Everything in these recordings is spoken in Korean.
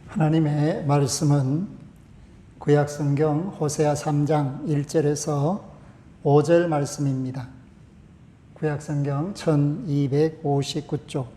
하나님의 말씀은 구약성경 호세아 3장 1절에서 5절 말씀입니다. 구약성경 1259쪽.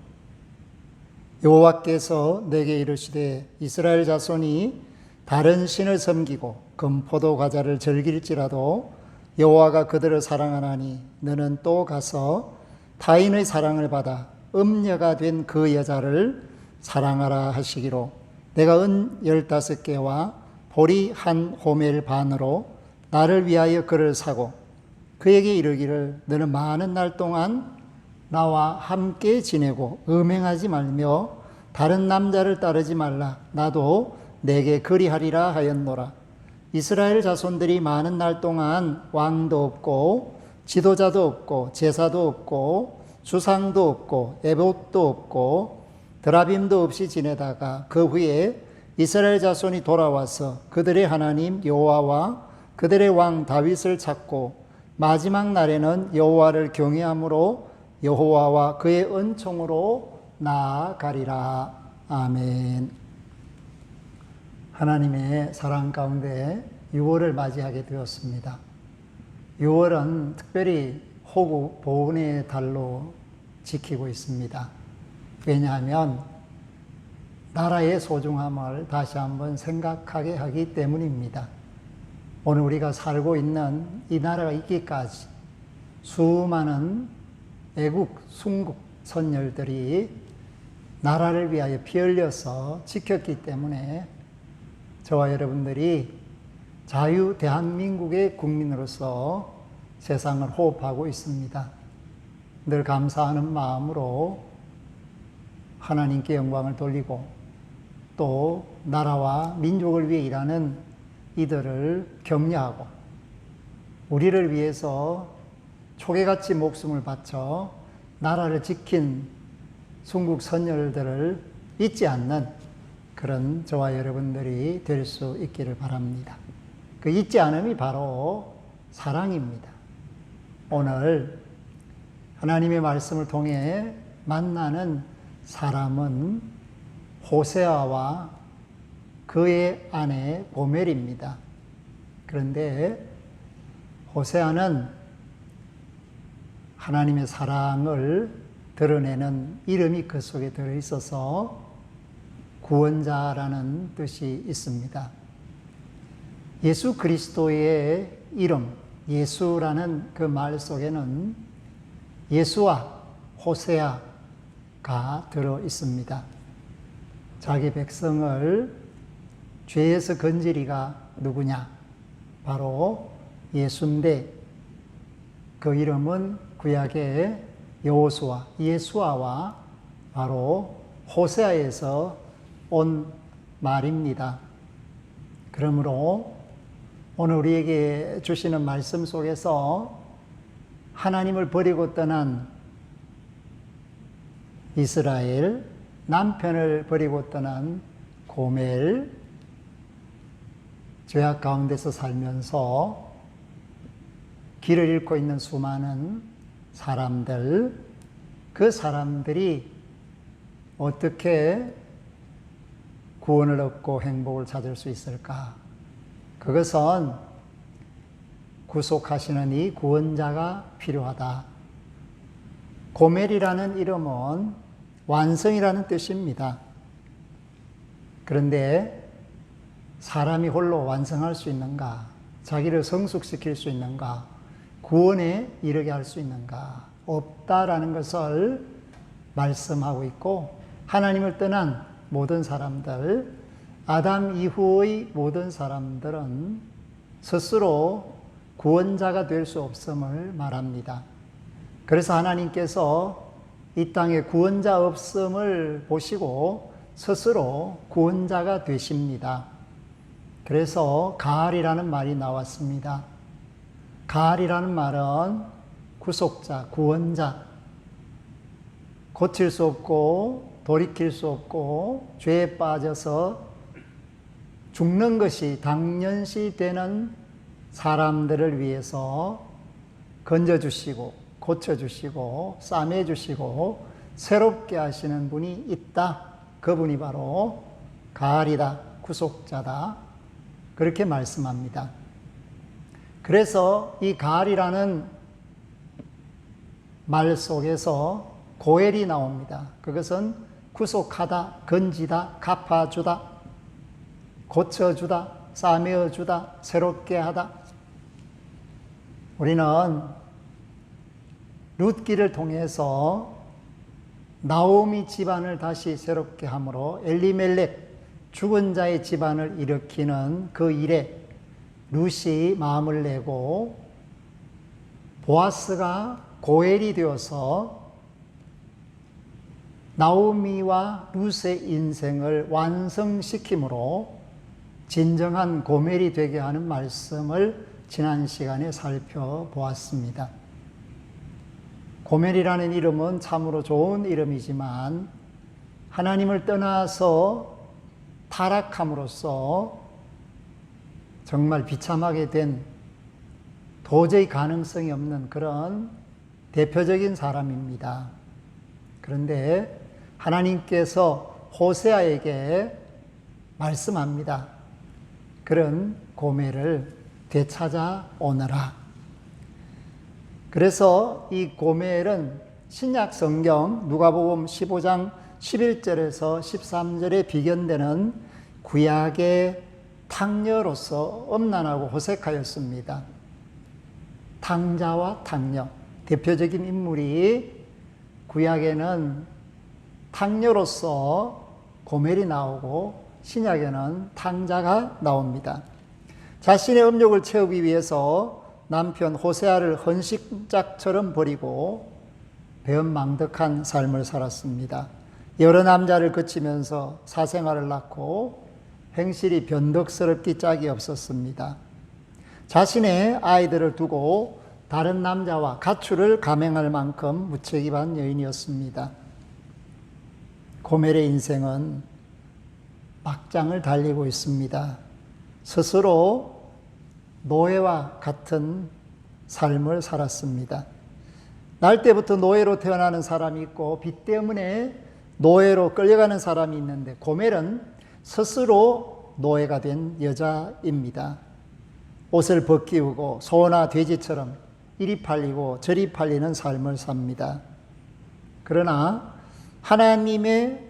여호와께서 내게 이르시되 이스라엘 자손이 다른 신을 섬기고 금포도 과자를 즐길지라도 여호와가 그들을 사랑하나니 너는 또 가서 타인의 사랑을 받아 음녀가 된 그 여자를 사랑하라 하시기로 내가 은 15개와 보리 한 호멜 반으로 나를 위하여 그를 사고 그에게 이르기를 너는 많은 날 동안 나와 함께 지내고 음행하지 말며 다른 남자를 따르지 말라. 나도 내게 그리하리라 하였노라. 이스라엘 자손들이 많은 날 동안 왕도 없고 지도자도 없고 제사도 없고 주상도 없고 에봇도 없고 드라빔도 없이 지내다가 그 후에 이스라엘 자손이 돌아와서 그들의 하나님 여호와와 그들의 왕 다윗을 찾고 마지막 날에는 여호와를 경외함으로 여호와와 그의 은총으로 나아가리라. 아멘. 하나님의 사랑 가운데 6월을 맞이하게 되었습니다. 6월은 특별히 호국 보훈의 달로 지키고 있습니다. 왜냐하면 나라의 소중함을 다시 한번 생각하게 하기 때문입니다. 오늘 우리가 살고 있는 이 나라가 있기까지 수많은 애국, 순국 선열들이 나라를 위하여 피 흘려서 지켰기 때문에 저와 여러분들이 자유 대한민국의 국민으로서 세상을 호흡하고 있습니다. 늘 감사하는 마음으로 하나님께 영광을 돌리고 또 나라와 민족을 위해 일하는 이들을 격려하고 우리를 위해서 초계같이 목숨을 바쳐 나라를 지킨 순국 선열들을 잊지 않는 그런 저와 여러분들이 될 수 있기를 바랍니다. 그 잊지 않음이 바로 사랑입니다. 오늘 하나님의 말씀을 통해 만나는 사람은 호세아와 그의 아내 고멜입니다. 그런데 호세아는 하나님의 사랑을 드러내는 이름이 그 속에 들어있어서 구원자라는 뜻이 있습니다. 예수 그리스도의 이름, 예수라는 그 말 속에는 예수와 호세아 가 들어 있습니다. 자기 백성을 죄에서 건지리가 누구냐? 바로 예수인데 그 이름은 구약의 여호수아, 예수아와 바로 호세아에서 온 말입니다. 그러므로 오늘 우리에게 주시는 말씀 속에서 하나님을 버리고 떠난 이스라엘, 남편을 버리고 떠난 고멜, 죄악 가운데서 살면서 길을 잃고 있는 수많은 사람들, 그 사람들이 어떻게 구원을 얻고 행복을 찾을 수 있을까? 그것은 구속하시는 이 구원자가 필요하다. 고멜이라는 이름은 완성이라는 뜻입니다. 그런데 사람이 홀로 완성할 수 있는가? 자기를 성숙시킬 수 있는가? 구원에 이르게 할 수 있는가? 없다라는 것을 말씀하고 있고 하나님을 떠난 모든 사람들, 아담 이후의 모든 사람들은 스스로 구원자가 될 수 없음을 말합니다. 그래서 하나님께서 이 땅에 구원자 없음을 보시고 스스로 구원자가 되십니다. 그래서 가알이라는 말이 나왔습니다. 가알이라는 말은 구속자, 구원자, 고칠 수 없고 돌이킬 수 없고 죄에 빠져서 죽는 것이 당연시 되는 사람들을 위해서 건져주시고 고쳐주시고 싸매주시고 새롭게 하시는 분이 있다. 그분이 바로 가알이다, 구속자다, 그렇게 말씀합니다. 그래서 이 가알이라는 말 속에서 고엘이 나옵니다. 그것은 구속하다, 건지다, 갚아주다, 고쳐주다, 싸매어주다, 새롭게 하다. 우리는 룻기를 통해서 나오미 집안을 다시 새롭게 함으로 엘리멜렉, 죽은 자의 집안을 일으키는 그 일에 룻이 마음을 내고 보아스가 고엘이 되어서 나오미와 룻의 인생을 완성시킴으로 진정한 고멜이 되게 하는 말씀을 지난 시간에 살펴보았습니다. 고멜이라는 이름은 참으로 좋은 이름이지만 하나님을 떠나서 타락함으로써 정말 비참하게 된 도저히 가능성이 없는 그런 대표적인 사람입니다. 그런데 하나님께서 호세아에게 말씀합니다. 그런 고멜을 되찾아 오너라. 그래서 이 고멜은 신약 성경 누가복음 15장 11절에서 13절에 비견되는 구약의 탕녀로서 엄난하고 호색하였습니다. 탕자와 탕녀, 대표적인 인물이 구약에는 탕녀로서 고멜이 나오고 신약에는 탕자가 나옵니다. 자신의 음욕을 채우기 위해서 남편 호세아를 헌신짝처럼 버리고 배은망덕한 삶을 살았습니다. 여러 남자를 거치면서 사생활을 낳고 행실이 변덕스럽기 짝이 없었습니다. 자신의 아이들을 두고 다른 남자와 가출을 감행할 만큼 무책임한 여인이었습니다. 고멜의 인생은 막장을 달리고 있습니다. 스스로 노예와 같은 삶을 살았습니다. 날 때부터 노예로 태어나는 사람이 있고 빚 때문에 노예로 끌려가는 사람이 있는데 고멜은 스스로 노예가 된 여자입니다. 옷을 벗기우고 소나 돼지처럼 이리 팔리고 저리 팔리는 삶을 삽니다. 그러나 하나님의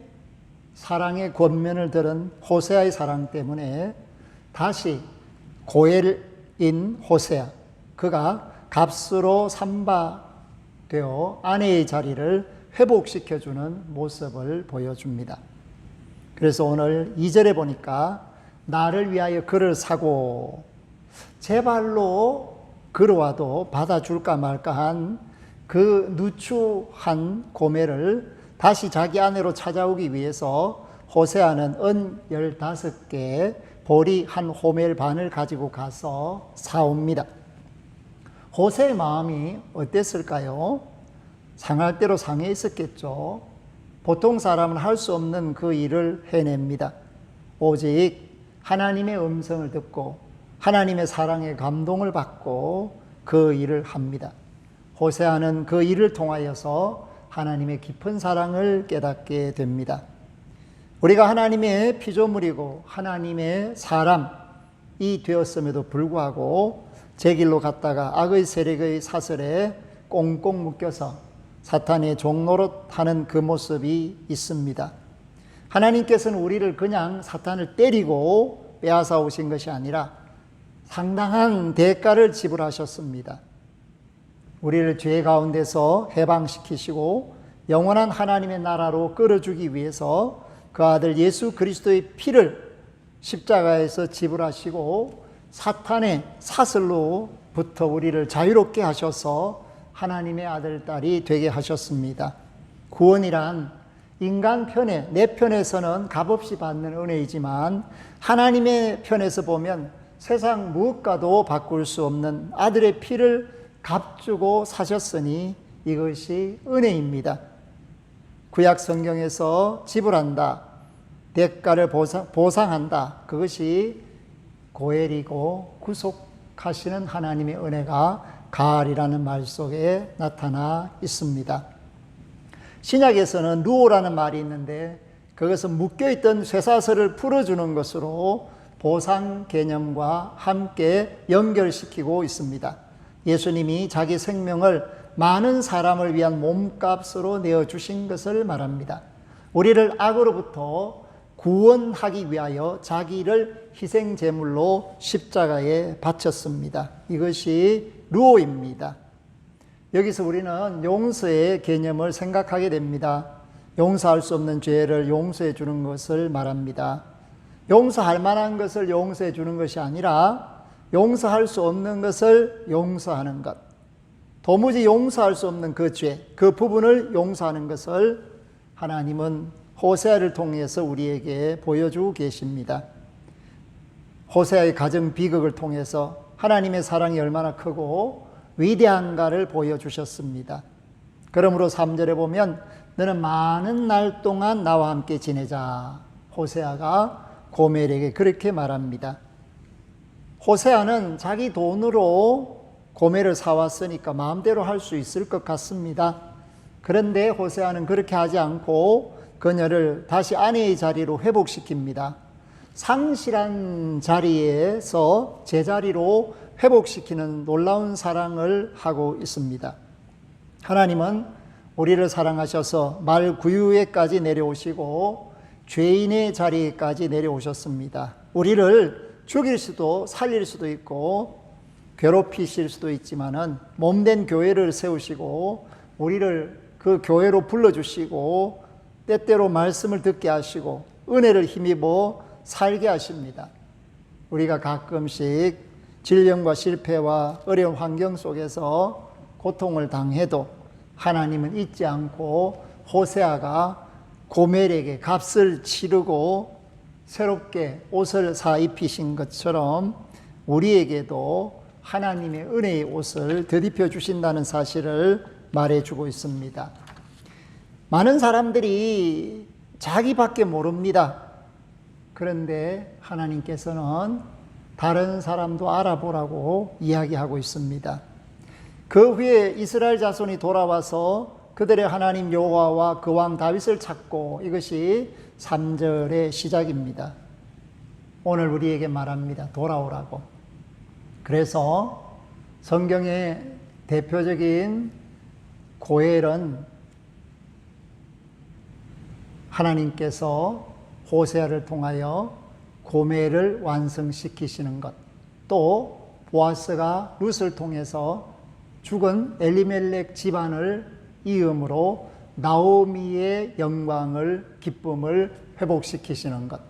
사랑의 권면을 들은 호세아의 사랑 때문에 다시 고엘인 호세아, 그가 값으로 삼바되어 아내의 자리를 회복시켜주는 모습을 보여줍니다. 그래서 오늘 2절에 보니까 나를 위하여 그를 사고 제 발로 걸어와도 받아줄까 말까 한 그 누추한 고멜을 다시 자기 아내로 찾아오기 위해서 호세아는 은 15개 보리 한 호멜 반을 가지고 가서 사옵니다. 호세의 마음이 어땠을까요? 상할 대로 상해 있었겠죠. 보통 사람은 할 수 없는 그 일을 해냅니다. 오직 하나님의 음성을 듣고 하나님의 사랑에 감동을 받고 그 일을 합니다. 호세아는 그 일을 통하여서 하나님의 깊은 사랑을 깨닫게 됩니다. 우리가 하나님의 피조물이고 하나님의 사람이 되었음에도 불구하고 제 길로 갔다가 악의 세력의 사슬에 꽁꽁 묶여서 사탄의 종노릇하는 그 모습이 있습니다. 하나님께서는 우리를 그냥 사탄을 때리고 빼앗아 오신 것이 아니라 상당한 대가를 지불하셨습니다. 우리를 죄 가운데서 해방시키시고 영원한 하나님의 나라로 끌어주기 위해서 그 아들 예수 그리스도의 피를 십자가에서 지불하시고 사탄의 사슬로부터 우리를 자유롭게 하셔서 하나님의 아들, 딸이 되게 하셨습니다. 구원이란 인간 편에, 내 편에서는 값없이 받는 은혜이지만 하나님의 편에서 보면 세상 무엇과도 바꿀 수 없는 아들의 피를 값주고 사셨으니 이것이 은혜입니다. 구약 성경에서 지불한다, 대가를 보상한다, 그것이 고엘이고 구속하시는 하나님의 은혜가 가알이라는 말 속에 나타나 있습니다. 신약에서는 루오라는 말이 있는데 그것은 묶여있던 쇠사슬을 풀어주는 것으로 보상 개념과 함께 연결시키고 있습니다. 예수님이 자기 생명을 많은 사람을 위한 몸값으로 내어주신 것을 말합니다. 우리를 악으로부터 구원하기 위하여 자기를 희생제물로 십자가에 바쳤습니다. 이것이 루오입니다. 여기서 우리는 용서의 개념을 생각하게 됩니다. 용서할 수 없는 죄를 용서해 주는 것을 말합니다. 용서할 만한 것을 용서해 주는 것이 아니라 용서할 수 없는 것을 용서하는 것. 도무지 용서할 수 없는 그 죄, 그 부분을 용서하는 것을 하나님은 호세아를 통해서 우리에게 보여주고 계십니다. 호세아의 가정 비극을 통해서 하나님의 사랑이 얼마나 크고 위대한가를 보여주셨습니다. 그러므로 3절에 보면 너는 많은 날 동안 나와 함께 지내자. 호세아가 고멜에게 그렇게 말합니다. 호세아는 자기 돈으로 고멜을 사왔으니까 마음대로 할 수 있을 것 같습니다. 그런데 호세아는 그렇게 하지 않고 그녀를 다시 아내의 자리로 회복시킵니다. 상실한 자리에서 제자리로 회복시키는 놀라운 사랑을 하고 있습니다. 하나님은 우리를 사랑하셔서 말구유에까지 내려오시고 죄인의 자리에까지 내려오셨습니다. 우리를 죽일 수도 살릴 수도 있고 괴롭히실 수도 있지만은 몸된 교회를 세우시고 우리를 그 교회로 불러주시고 때때로 말씀을 듣게 하시고 은혜를 힘입어 살게 하십니다. 우리가 가끔씩 질병과 실패와 어려운 환경 속에서 고통을 당해도 하나님은 잊지 않고 호세아가 고멜에게 값을 치르고 새롭게 옷을 사 입히신 것처럼 우리에게도 하나님의 은혜의 옷을 덧입혀 주신다는 사실을 말해주고 있습니다. 많은 사람들이 자기밖에 모릅니다. 그런데 하나님께서는 다른 사람도 알아보라고 이야기하고 있습니다. 그 후에 이스라엘 자손이 돌아와서 그들의 하나님 여호와와 그 왕 다윗을 찾고, 이것이 3절의 시작입니다. 오늘 우리에게 말합니다. 돌아오라고. 그래서 성경의 대표적인 고엘은 하나님께서 호세아를 통하여 고멜을 완성시키시는 것, 또 보아스가 룻을 통해서 죽은 엘리멜렉 집안을 이음으로 나오미의 영광을, 기쁨을 회복시키시는 것,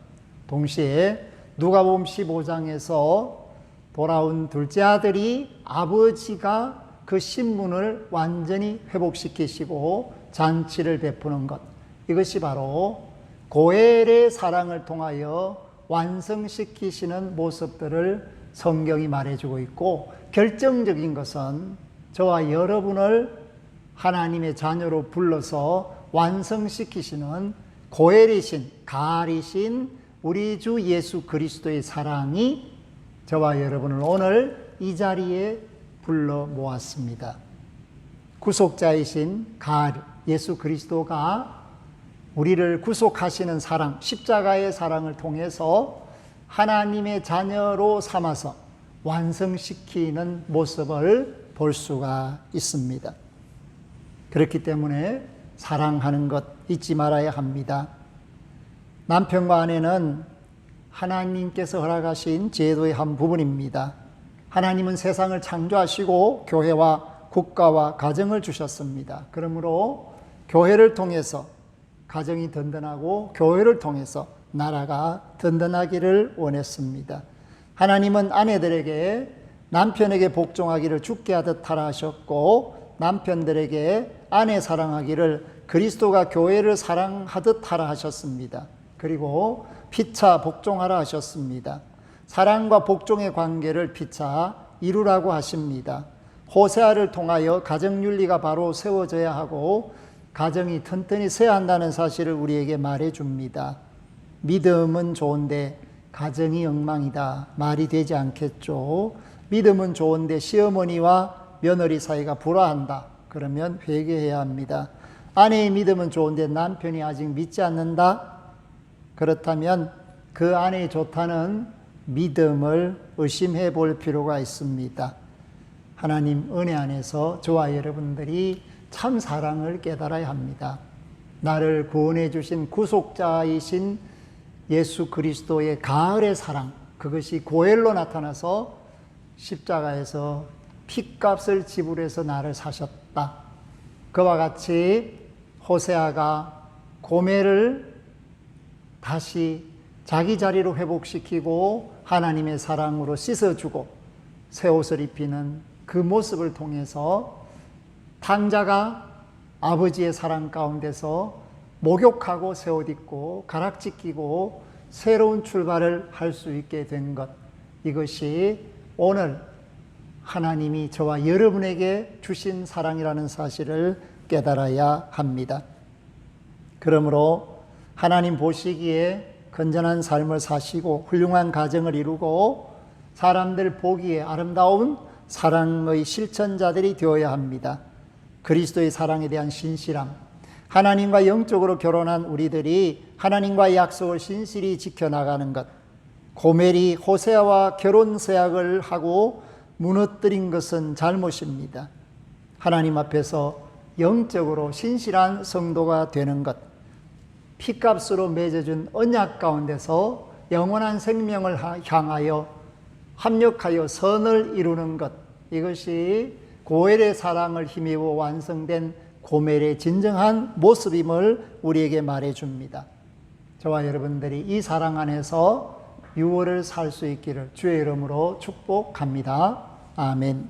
동시에 누가복음 15장에서 돌아온 둘째 아들이 아버지가 그 신분을 완전히 회복시키시고 잔치를 베푸는 것, 이것이 바로 고엘의 사랑을 통하여 완성시키시는 모습들을 성경이 말해주고 있고, 결정적인 것은 저와 여러분을 하나님의 자녀로 불러서 완성시키시는 고엘이신, 가리신 우리 주 예수 그리스도의 사랑이 저와 여러분을 오늘 이 자리에 불러 모았습니다. 구속자이신 예수 그리스도가 우리를 구속하시는 사랑, 십자가의 사랑을 통해서 하나님의 자녀로 삼아서 완성시키는 모습을 볼 수가 있습니다. 그렇기 때문에 사랑하는 것 잊지 말아야 합니다. 남편과 아내는 하나님께서 허락하신 제도의 한 부분입니다. 하나님은 세상을 창조하시고 교회와 국가와 가정을 주셨습니다. 그러므로 교회를 통해서 가정이 든든하고 교회를 통해서 나라가 든든하기를 원했습니다. 하나님은 아내들에게 남편에게 복종하기를 주께 하듯 하라 하셨고, 남편들에게 아내 사랑하기를 그리스도가 교회를 사랑하듯 하라 하셨습니다. 그리고 피차 복종하라 하셨습니다. 사랑과 복종의 관계를 피차 이루라고 하십니다. 호세아를 통하여 가정윤리가 바로 세워져야 하고 가정이 튼튼히 서야 한다는 사실을 우리에게 말해줍니다. 믿음은 좋은데 가정이 엉망이다, 말이 되지 않겠죠. 믿음은 좋은데 시어머니와 며느리 사이가 불화한다, 그러면 회개해야 합니다. 아내의 믿음은 좋은데 남편이 아직 믿지 않는다, 그렇다면 그 안에 좋다는 믿음을 의심해 볼 필요가 있습니다. 하나님 은혜 안에서 저와 여러분들이 참 사랑을 깨달아야 합니다. 나를 구원해 주신 구속자이신 예수 그리스도의 가을의 사랑, 그것이 고엘로 나타나서 십자가에서 핏값을 지불해서 나를 사셨다. 그와 같이 호세아가 고멜을 다시 자기 자리로 회복시키고 하나님의 사랑으로 씻어주고 새 옷을 입히는 그 모습을 통해서 탕자가 아버지의 사랑 가운데서 목욕하고 새 옷 입고 가락지 끼고 새로운 출발을 할 수 있게 된 것, 이것이 오늘 하나님이 저와 여러분에게 주신 사랑이라는 사실을 깨달아야 합니다. 그러므로 하나님 보시기에 건전한 삶을 사시고 훌륭한 가정을 이루고 사람들 보기에 아름다운 사랑의 실천자들이 되어야 합니다. 그리스도의 사랑에 대한 신실함, 하나님과 영적으로 결혼한 우리들이 하나님과의 약속을 신실히 지켜나가는 것, 고멜이 호세아와 결혼 서약을 하고 무너뜨린 것은 잘못입니다. 하나님 앞에서 영적으로 신실한 성도가 되는 것, 피값으로 맺어준 언약 가운데서 영원한 생명을 향하여 합력하여 선을 이루는 것, 이것이 고엘의 사랑을 힘입어 완성된 고멜의 진정한 모습임을 우리에게 말해줍니다. 저와 여러분들이 이 사랑 안에서 유월을 살 수 있기를 주의 이름으로 축복합니다. 아멘.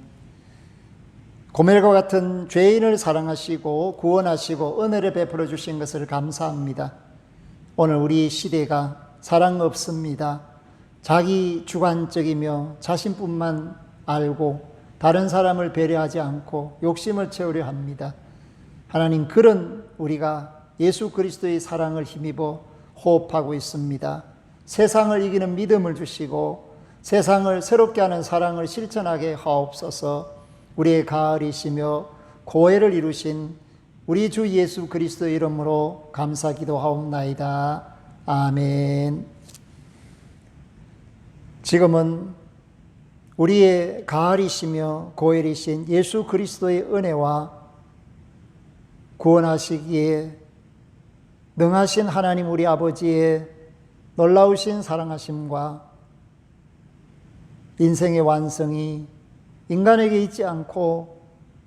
고멜과 같은 죄인을 사랑하시고 구원하시고 은혜를 베풀어 주신 것을 감사합니다. 오늘 우리 시대가 사랑 없습니다. 자기 주관적이며 자신뿐만 알고 다른 사람을 배려하지 않고 욕심을 채우려 합니다. 하나님, 그런 우리가 예수 그리스도의 사랑을 힘입어 호흡하고 있습니다. 세상을 이기는 믿음을 주시고 세상을 새롭게 하는 사랑을 실천하게 하옵소서. 우리의 가을이시며 고해를 이루신 우리 주 예수 그리스도의 이름으로 감사 기도하옵나이다. 아멘. 지금은 우리의 가을이시며 고해이신 예수 그리스도의 은혜와 구원하시기에 능하신 하나님 우리 아버지의 놀라우신 사랑하심과 인생의 완성이 인간에게 있지 않고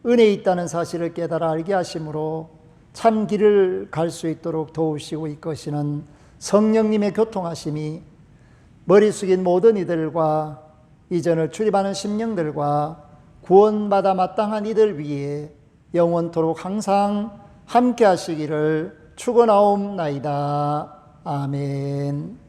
은혜에 있다는 사실을 깨달아 알게 하심으로 참 길을 갈 수 있도록 도우시고 이끄시는 성령님의 교통하심이 머리 숙인 모든 이들과 이전을 출입하는 심령들과 구원받아 마땅한 이들 위에 영원토록 항상 함께 하시기를 축원하옵나이다. 아멘.